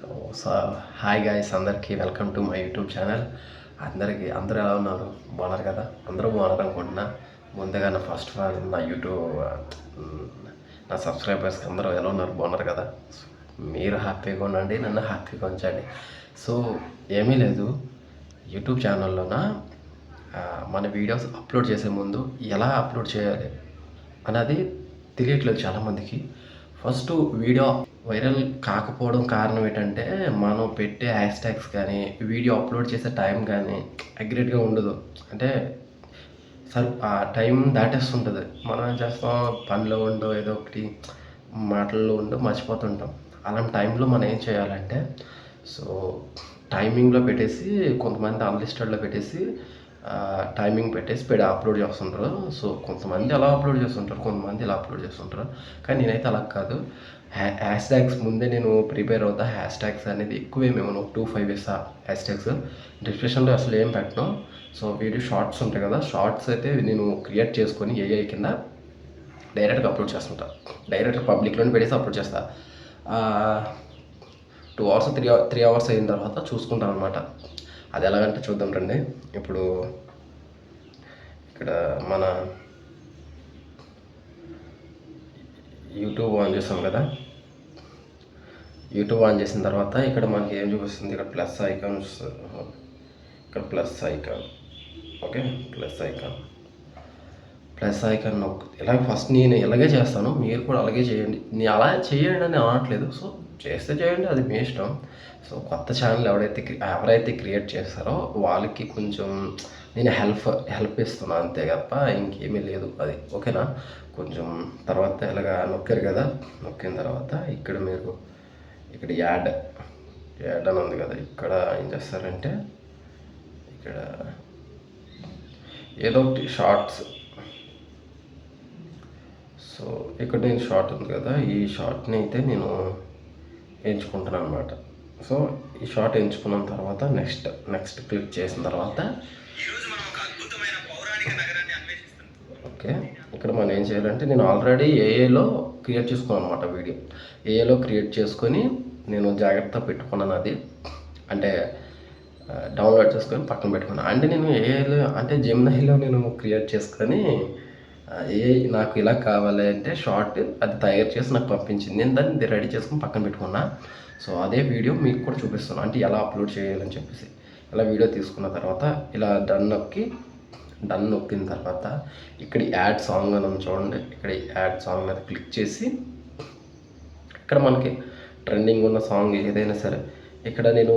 So hi guys, అందరికీ welcome to my YouTube channel. అందరూ ఎలా ఉన్నారు? బాగున్నారు కదా? అందరూ బాగున్నారు అనుకుంటున్నా. ముందుగా నా ఫస్ట్ ఆఫ్ ఆల్ నా యూట్యూబ్ నా సబ్స్క్రైబర్స్కి అందరూ ఎలా ఉన్నారు? బాగున్నారు కదా? మీరు హ్యాపీగా ఉండండి, నన్ను హ్యాపీగా ఉంచండి. సో ఏమీ లేదు, యూట్యూబ్ ఛానల్లోన మన వీడియోస్ అప్లోడ్ చేసే ముందు ఎలా అప్లోడ్ చేయాలి అన్నది తెలియట్లేదు చాలామందికి. ఫస్ట్ వీడియో వైరల్ కాకపోవడం కారణం ఏంటంటే, మనం పెట్టే హ్యాష్ ట్యాగ్స్ కానీ వీడియో అప్లోడ్ చేసే టైం కానీ అక్యురేట్గా ఉండదు. అంటే ఆ టైం దాటేస్తుంటుంది. మనం ఏం చేస్తాం, పనిలో ఉండో ఏదో ఒకటి మాటల్లో ఉండో మర్చిపోతుంటాం. అలాంటి టైంలో మనం ఏం చేయాలంటే, సో టైమింగ్లో పెట్టేసి, కొంతమంది అన్లిస్టెడ్లో పెట్టేసి టైమింగ్ పెట్టేసి అప్లోడ్ చేస్తుంటారు. సో కొంతమంది అలా అప్లోడ్ చేస్తుంటారు, కొంతమంది ఇలా అప్లోడ్ చేస్తుంటారు. కానీ నేనైతే అలా కాదు. హ్యాష్ ట్యాగ్స్ ముందే నేను ప్రిపేర్ అవుతా. హ్యాష్ ట్యాగ్స్ అనేది ఎక్కువేమేమో 2-5 వేస్తా హ్యాష్ ట్యాగ్స్. డిస్క్రిప్షన్లో అసలు ఏం పెట్టను. సో వీడియో షార్ట్స్ ఉంటాయి కదా, షార్ట్స్ అయితే నేను క్రియేట్ చేసుకొని ఏఐ కింద డైరెక్ట్గా అప్లోడ్ చేస్తుంటా. డైరెక్ట్గా పబ్లిక్లోనే పెట్టేసి అప్లోడ్ చేస్తా. 2 అవర్స్ 3 అవర్స్ అయిన తర్వాత చూసుకుంటాను అనమాట. అది ఎలాగంటే చూద్దాం రండి. ఇప్పుడు ఇక్కడ మన యూట్యూబ్ ఆన్ చేస్తాం కదా. యూట్యూబ్ ఆన్ చేసిన తర్వాత ఇక్కడ మనకి ఏం చూపిస్తుంది, ఇక్కడ ప్లస్ ఐకాన్స్, ఇక్కడ plus icon. Okay, plus icon ఇలాగ ఫస్ట్ నేను ఇలాగే చేస్తాను, మీరు కూడా అలాగే చేయండి. నేను అలా చేయండి అని అనట్లేదు. సో చేస్తే చేయండి, అది మీ ఇష్టం. సో కొత్త ఛానల్ ఎవరైతే క్రియేట్ చేస్తారో వాళ్ళకి కొంచెం నేను హెల్ప్ ఇస్తున్నాను అంతే తప్ప ఇంకేమీ లేదు. అది ఓకేనా. కొంచెం తర్వాత ఇలాగా నొక్కారు కదా, నొక్కిన తర్వాత ఇక్కడ మీరు ఇక్కడ యాడ్ అని ఉంది కదా, ఇక్కడ ఏం చేస్తారంటే ఇక్కడ ఏదో ఒకటి షార్ట్స్. సో ఇక్కడ నేను షార్ట్ ఉంది కదా, ఈ షార్ట్ని అయితే నేను ఎంచుకుంటున్నాను అనమాట. సో ఈ షార్ట్ ఎంచుకున్న తర్వాత నెక్స్ట్ క్లిక్ చేసిన తర్వాత ఓకే, ఇక్కడ మనం ఏం చేయాలంటే, నేను ఆల్రెడీ ఏఏలో క్రియేట్ చేసుకున్నాను అనమాట. వీడియో ఏఏలో క్రియేట్ చేసుకొని నేను జాగ్రత్తగా పెట్టుకున్నాను. అది అంటే డౌన్లోడ్ చేసుకొని పక్కన పెట్టుకున్నాను. అంటే నేను ఏఐలో అంటే జెమినైలో నేను క్రియేట్ చేసుకొని నాకు ఇలా కావాలి అంటే షార్ట్ అది తయారు చేసి నాకు పంపించింది. నేను దాన్ని రెడీ చేసుకొని పక్కన పెట్టుకున్నా. సో అదే వీడియో మీకు కూడా చూపిస్తున్నాను, అంటే ఎలా అప్లోడ్ చేయాలని చెప్పేసి. ఇలా వీడియో తీసుకున్న తర్వాత ఇలా డన్ నొక్కిన తర్వాత ఇక్కడ యాడ్ సాంగ్ అని చూడండి. ఇక్కడ యాడ్ సాంగ్ మీద క్లిక్ చేసి ఇక్కడ మనకి ట్రెండింగ్ ఉన్న సాంగ్ ఏదైనా సరే, ఇక్కడ నేను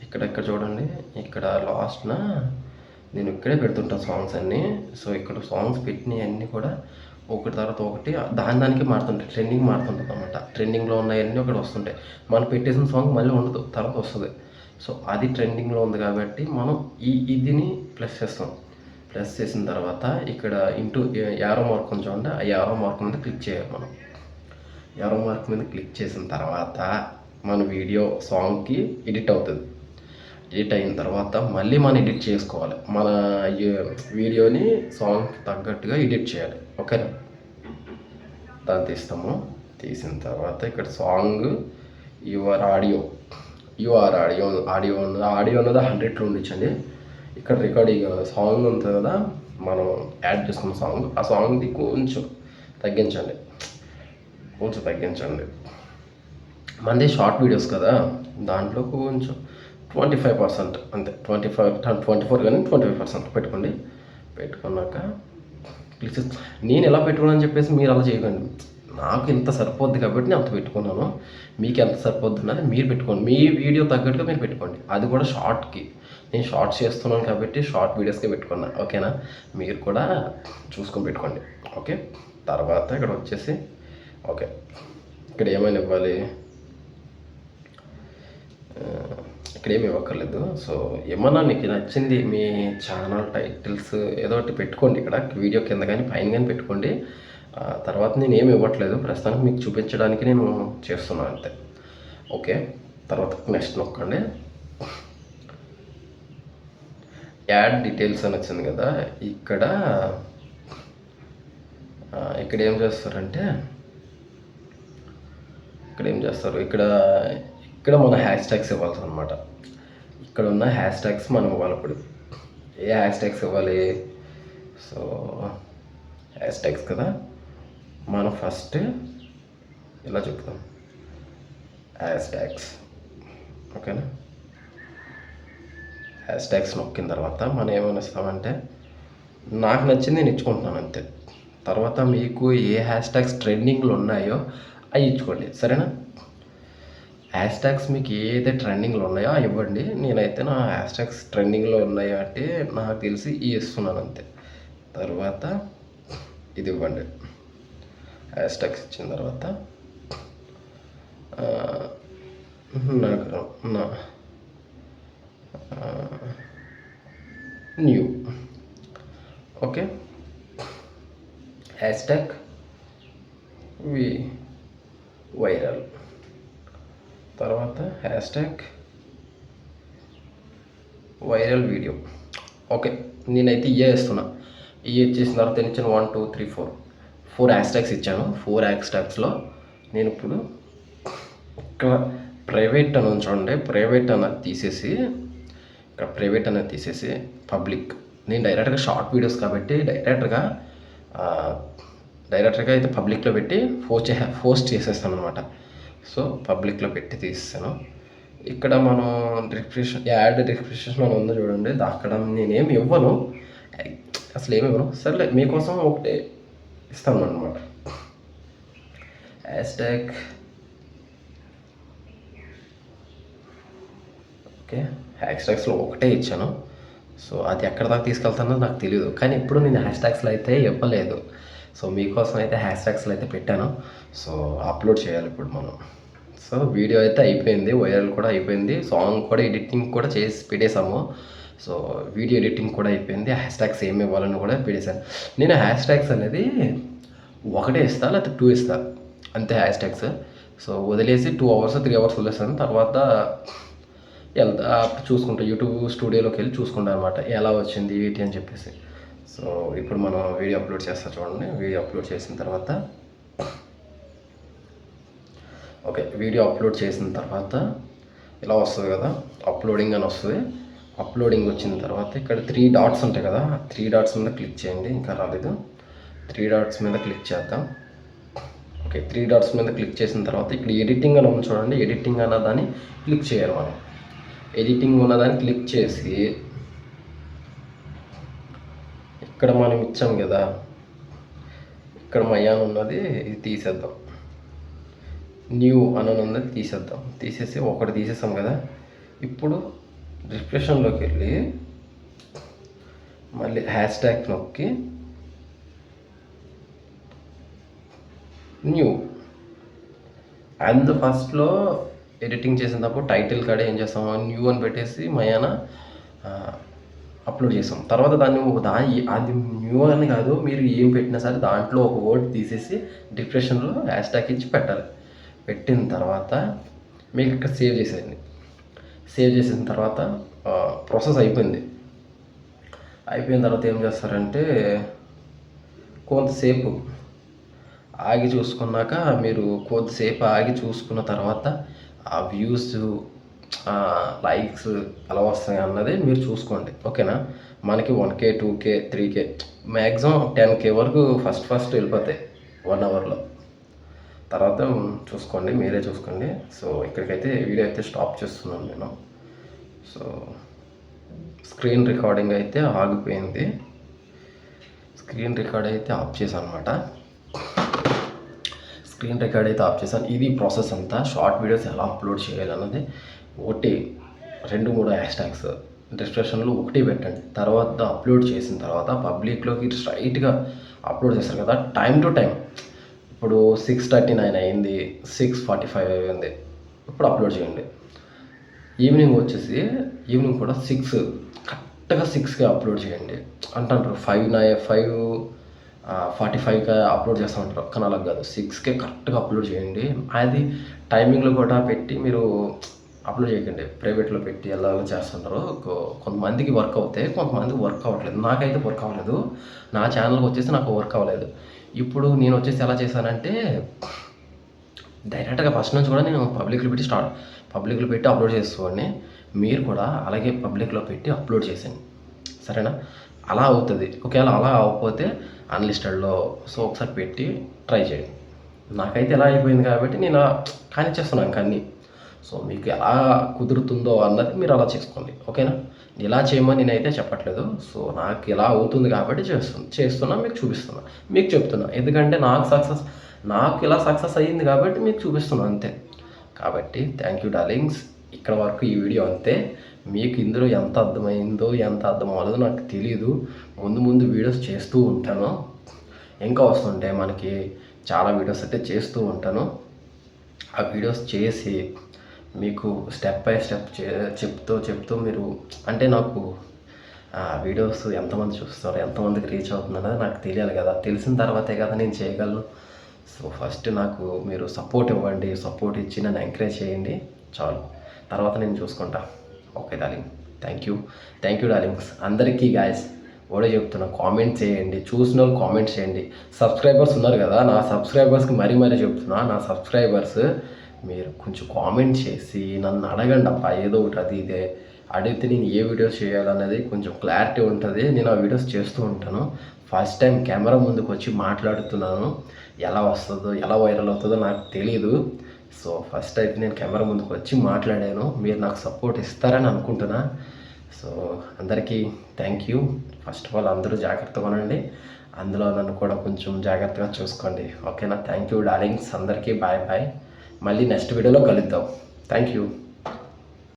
ఇక్కడ చూడండి, ఇక్కడ లాస్ట్న నేను ఇక్కడే పెడుతుంటాను సాంగ్స్ అన్నీ. సో ఇక్కడ సాంగ్స్ పెట్టినవి అన్నీ కూడా ఒకటి తర్వాత ఒకటి దానికి మారుతుంటాయి, ట్రెండింగ్ మారుతుంటుంది అనమాట. ట్రెండింగ్లో ఉన్నాయన్నీ ఒకటి వస్తుంటాయి. మనం పెట్టేసిన సాంగ్ మళ్ళీ ఉండదు, తర్వాత వస్తుంది. సో అది ట్రెండింగ్లో ఉంది కాబట్టి మనం ఇదిని ప్లస్ చేస్తాం. ప్లస్ చేసిన తర్వాత ఇక్కడ యారో మార్క్ ఉంది చూడండి, ఆ యారో మార్క్ మీద క్లిక్ చేయాలి. మనం యారో మార్క్ మీద క్లిక్ చేసిన తర్వాత మన వీడియో సాంగ్కి ఎడిట్ అవుతుంది. ఎడిట్ అయిన తర్వాత మళ్ళీ మనం ఎడిట్ చేసుకోవాలి. మన వీడియోని సాంగ్కి తగ్గట్టుగా ఎడిట్ చేయాలి. ఓకేనా. దాన్ని తీసిన తర్వాత ఇక్కడ సాంగ్ ఆడియో అన్నది 100లో ఉండించండి. ఇక్కడ రికార్డింగ్ సాంగ్ ఉంటుంది కదా, మనం యాడ్ చేసుకున్న సాంగ్, ఆ సాంగ్ది కొంచెం తగ్గించండి. మనది షార్ట్ వీడియోస్ కదా, దాంట్లో కొంచెం 25% అంతే. 24 కానీ 25% పెట్టుకున్నాక ప్లీజ్. నేను ఎలా పెట్టుకున్నాను చెప్పేసి మీరు అలా చేయకండి. నాకు ఇంత సరిపోద్ది కాబట్టి నేను అంత పెట్టుకున్నాను. మీకు ఎంత సరిపోద్ది అన్నది మీరు పెట్టుకోండి, మీ వీడియో తగ్గట్టుగా మీరు పెట్టుకోండి. అది కూడా షార్ట్కి. నేను షార్ట్స్ చేస్తున్నాను కాబట్టి షార్ట్ వీడియోస్కే పెట్టుకున్నా. ఓకేనా. మీరు కూడా చూసుకొని పెట్టుకోండి. ఓకే. తర్వాత ఇక్కడ వచ్చేసి ఓకే, ఇక్కడ ఏమైనా ఇవ్వాలి, ఇక్కడ ఏమి ఇవ్వక్కర్లేదు. సో ఏమన్నా మీకు నచ్చింది మీ ఛానల్ టైటిల్స్ ఏదో ఒకటి పెట్టుకోండి. ఇక్కడ వీడియో కింద కానీ పైన కానీ పెట్టుకోండి. తర్వాత నేను ఏమి ఇవ్వట్లేదు, ప్రస్తుతానికి మీకు చూపించడానికి నేను చేస్తున్నాను అంతే. ఓకే. తర్వాత నెక్స్ట్ నొక్కండి. యాడ్ డీటెయిల్స్ అని వచ్చింది కదా, ఇక్కడ ఏం చేస్తారు, ఇక్కడ ఇక్కడ మన హ్యాష్ ట్యాగ్స్ ఇవ్వాల్సి అనమాట. ఇక్కడ ఉన్న హ్యాష్ ట్యాగ్స్ మనం ఇవ్వాలి. ఇప్పుడు ఏ హ్యాష్ ట్యాగ్స్ ఇవ్వాలి? సో హ్యాష్ ట్యాగ్స్ కదా, మనం ఫస్ట్ ఇలా చెప్తాం హ్యాష్ ట్యాగ్స్. ఓకేనా? హ్యాష్ ట్యాగ్స్ నొక్కిన తర్వాత మనం ఏమైనా ఇస్తామంటే నాకు నచ్చింది నేను ఇచ్చుకుంటున్నాను అంతే. తర్వాత మీకు ఏ హ్యాష్ ట్యాగ్స్ ట్రెండింగ్లో ఉన్నాయో అవి ఇచ్చుకోండి, సరేనా? హ్యాష్ ట్యాగ్స్ మీకు ఏదైతే ట్రెండింగ్లో ఉన్నాయో అవి ఇవ్వండి. నేనైతే నా హ్యాష్ ట్యాగ్స్ ట్రెండింగ్లో ఉన్నాయో అంటే నాకు తెలిసి ఇవి ఇస్తున్నాను అంతే. తర్వాత ఇది ఇవ్వండి. హ్యాష్ ట్యాగ్స్ ఇచ్చిన తర్వాత నా new. Okay, hashtag viral. తర్వాత hashtag viral video. Okay, నేనైతే ఇయే ఇస్తున్నా. ఇయే ఇచ్చేసిన తర్వాత నేను ఇచ్చాను 1 2 3 4 హ్యాష్ ట్యాగ్స్ ఇచ్చాను. 4 హ్యాష్ ట్యాగ్స్లో నేను ఇప్పుడు ఇక్కడ ప్రైవేట్ అని చూడండి, ప్రైవేట్ అన్నది తీసేసి, ఇక్కడ ప్రైవేట్ అనేది తీసేసి పబ్లిక్. నేను డైరెక్ట్గా షార్ట్ వీడియోస్ కాబట్టి డైరెక్ట్గా అయితే పబ్లిక్లో పెట్టి పోస్ట్ చేసేస్తాను అనమాట. సో పబ్లిక్లో పెట్టి తీస్తాను. ఇక్కడ మనం యాడ్ రిఫ్రెషన్ అని ఉందో చూడండి, అక్కడ నేనేమి ఇవ్వను, అసలు ఏమి ఇవ్వను. సర్లే మీకోసం ఒకటి ఇస్తాను అనమాట. హ్యాష్ ట్యాగ్ ఓకే, హ్యాష్ ట్యాగ్స్లో ఒకటే ఇచ్చాను. సో అది ఎక్కడ దాకా తీసుకెళ్తానో నాకు తెలియదు, కానీ ఇప్పుడు నేను హ్యాష్ ట్యాగ్స్లో అయితే ఇవ్వలేదు. సో మీకోసం అయితే హ్యాష్ ట్యాగ్స్లో అయితే పెట్టాను. సో అప్లోడ్ చేయాలి ఇప్పుడు మనం. సో వీడియో అయితే అయిపోయింది, వైరల్ కూడా అయిపోయింది, సాంగ్ కూడా ఎడిటింగ్ కూడా చేసి పెట్టేశాము. సో వీడియో ఎడిటింగ్ కూడా అయిపోయింది, హ్యాష్ ట్యాగ్స్ ఏమి ఇవ్వాలని కూడా పెట్టేశాను. నేను హ్యాష్ ట్యాగ్స్ అనేది ఒకటే ఇస్తాను లేకపోతే 2 ఇస్తాను అంతే హ్యాష్ ట్యాగ్స్. సో వదిలేసి 2 hours 3 hours వదిలేస్తాను. తర్వాత వెళ్తా చూసుకుంటా, యూట్యూబ్ స్టూడియోలోకి వెళ్ళి చూసుకుంటాను అనమాట ఎలా వచ్చింది ఏంటి అని చెప్పేసి. సో ఇప్పుడు మనం వీడియో అప్లోడ్ చేస్తా చూడండి. వీడియో అప్లోడ్ చేసిన తర్వాత ఓకే, వీడియో అప్లోడ్ చేసిన తర్వాత ఇలా వస్తుంది కదా, అప్లోడింగ్ అని వస్తుంది. అప్లోడింగ్ వచ్చిన తర్వాత ఇక్కడ 3 dots ఉంటాయి కదా, 3 dots మీద క్లిక్ చేయండి. ఇంకా రాలేదు, 3 dots మీద క్లిక్ చేద్దాం. ఓకే, 3 dots మీద క్లిక్ చేసిన తర్వాత ఇక్కడ ఎడిటింగ్ అని ఉంది చూడండి, ఎడిటింగ్ అన్నదాన్ని క్లిక్ చేయాలి మనం. ఎడిటింగ్ ఉన్నదాన్ని క్లిక్ చేసి ఇక్కడ మనం ఇచ్చాం కదా, ఇక్కడ మయాన్ ఉన్నది ఇది తీసేద్దాం, న్యూ అని ఉన్నది తీసేద్దాం. తీసేసి ఒకటి తీసేసాం కదా. ఇప్పుడు డిస్క్రిప్షన్లోకి వెళ్ళి మళ్ళీ హ్యాష్ ట్యాగ్ నొక్కి న్యూ. అండ్ ఫస్ట్లో ఎడిటింగ్ చేసినప్పుడు టైటిల్ కాడ ఏం చేస్తాం, న్యూ అని పెట్టేసి మయాన అప్లోడ్ చేసాం. తర్వాత దాన్ని అది న్యూ అని కాదు, మీరు ఏం పెట్టినా సరే దాంట్లో ఒక వర్డ్ తీసేసి డిస్క్రిప్షన్లో హ్యాష్ ట్యాగ్ ఇచ్చి పెట్టాలి. పెట్టిన తర్వాత మీకు ఇక్కడ సేవ్ చేసేయండి. సేవ్ చేసిన తర్వాత ప్రాసెస్ అయిపోయింది. అయిపోయిన తర్వాత ఏం చేస్తారంటే కొంతసేపు ఆగి చూసుకున్నాక, మీరు కొద్దిసేపు ఆగి చూసుకున్న తర్వాత ఆ వ్యూస్ లైక్స్ ఎలా వస్తాయి అన్నది మీరు చూసుకోండి. ఓకేనా? మనకి 1K 2K 3K maximum 10K వరకు ఫస్ట్ వెళ్ళిపోతాయి 1 hourలో. తర్వాత చూసుకోండి, మీరే చూసుకోండి. సో ఇక్కడికైతే వీడియో అయితే స్టాప్ చేస్తున్నాను నేను. సో స్క్రీన్ రికార్డింగ్ అయితే ఆగిపోయింది, స్క్రీన్ రికార్డ్ అయితే ఆఫ్ చేశాను అనమాట. స్క్రీన్ రికార్డ్ అయితే ఆఫ్ చేశాను. ఇది ప్రాసెస్ అంతా. షార్ట్ వీడియోస్ ఎలా అప్లోడ్ చేయాలన్నది 1 2 3 హ్యాష్ ట్యాగ్స్ డిస్క్రిప్షన్లో ఒకటి పెట్టండి. తర్వాత అప్లోడ్ చేసిన తర్వాత పబ్లిక్లోకి స్ట్రైట్గా అప్లోడ్ చేస్తారు కదా, టైం టు టైం. ఇప్పుడు 6:39 అయింది, 6:45 అయింది, ఇప్పుడు అప్లోడ్ చేయండి. ఈవినింగ్ వచ్చేసి ఈవినింగ్ కూడా కరెక్ట్గా 6కి అప్లోడ్ చేయండి అంటారు. 5:45కి అప్లోడ్ చేస్తూ ఉంటారు, కానీ అలా కాదు, 6కే కరెక్ట్గా అప్లోడ్ చేయండి. అది టైమింగ్లో కూడా పెట్టి మీరు అప్లోడ్ చేయకండి, ప్రైవేట్లో పెట్టి ఎలా చేస్తుంటారు. కొంతమందికి వర్క్ అవుతాయి, కొంతమందికి వర్క్ అవ్వట్లేదు. నాకైతే వర్క్ అవ్వలేదు, నా ఛానల్కి వచ్చేసి నాకు వర్క్ అవ్వలేదు. ఇప్పుడు నేను వచ్చేసి ఎలా చేశానంటే డైరెక్ట్గా ఫస్ట్ నుంచి కూడా నేను పబ్లిక్లో పెట్టి అప్లోడ్ చేసుకోండి. మీరు కూడా అలాగే పబ్లిక్లో పెట్టి అప్లోడ్ చేసేయండి, సరేనా? అలా అవుతుంది. ఒకవేళ అలా అవ్వకపోతే అన్లిస్టెడ్లో సో ఒకసారి పెట్టి ట్రై చేయండి. నాకైతే ఎలా అయిపోయింది కాబట్టి నేను కానిచ్చేస్తున్నాను ఇంక అన్నీ. సో మీకు ఎలా కుదురుతుందో అన్నది మీరు అలా చేసుకోండి, ఓకేనా? ఇలా చేయమని నేనైతే చెప్పట్లేదు. సో నాకు ఇలా అవుతుంది కాబట్టి చేస్తున్నా, మీకు చూపిస్తున్నా, మీకు చెప్తున్నా. ఎందుకంటే నాకు ఇలా సక్సెస్ అయ్యింది కాబట్టి మీకు చూపిస్తున్నా అంతే. కాబట్టి థ్యాంక్ యూ డార్లింగ్స్. ఇక్కడ వరకు ఈ వీడియో అంతే. మీకు ఇందులో ఎంత అర్థమైందో ఎంత అర్థం అవ్వలేదో నాకు తెలియదు. ముందు వీడియోస్ చేస్తూ ఉంటాను, ఇంకా వస్తుంటాయి మనకి చాలా వీడియోస్ అయితే చేస్తూ ఉంటాను. ఆ వీడియోస్ చేసి మీకు స్టెప్ బై స్టెప్ చెప్తూ మీరు అంటే నాకు వీడియోస్ ఎంతమంది చూస్తారో ఎంతమందికి రీచ్ అవుతుందనేది నాకు తెలియాలి కదా. తెలిసిన తర్వాతే కదా నేను చేయగలను. సో ఫస్ట్ నాకు మీరు సపోర్ట్ ఇవ్వండి, సపోర్ట్ ఇచ్చి నన్ను ఎంకరేజ్ చేయండి చాలు, తర్వాత నేను చూసుకుంటా. Okay darling, thank you darlings. అందరికీ గాయస్ కూడా చెప్తున్నా, కామెంట్ చేయండి, చూసిన వాళ్ళు కామెంట్ చేయండి. సబ్స్క్రైబర్స్ ఉన్నారు కదా, నా సబ్స్క్రైబర్స్కి మరీ చెప్తున్నా, నా సబ్స్క్రైబర్స్ మీరు కొంచెం కామెంట్ చేసి నన్ను అడగండి అబ్బా, ఏదో ఒకటి అది ఇదే అడిగితే నేను ఏ వీడియోస్ చేయాలనేది కొంచెం క్లారిటీ ఉంటుంది. నేను ఆ వీడియోస్ చేస్తూ ఉంటాను. ఫస్ట్ టైం కెమెరా ముందుకు వచ్చి మాట్లాడుతున్నాను, ఎలా వస్తుందో ఎలా వైరల్ అవుతుందో నాకు తెలీదు. సో ఫస్ట్ అయితే నేను కెమెరా ముందుకు వచ్చి మాట్లాడాను, మీరు నాకు సపోర్ట్ ఇస్తారని అనుకుంటున్నా. సో అందరికీ thank you. First of all అందరూ జాగ్రత్తగా ఉండండి, అందులో నన్ను కూడా కొంచెం జాగ్రత్తగా చూసుకోండి, ఓకేనా? Thank you darlings. అందరికీ బాయ్. మళ్ళీ నెక్స్ట్ వీడియోలో కలుద్దాం. Thank you.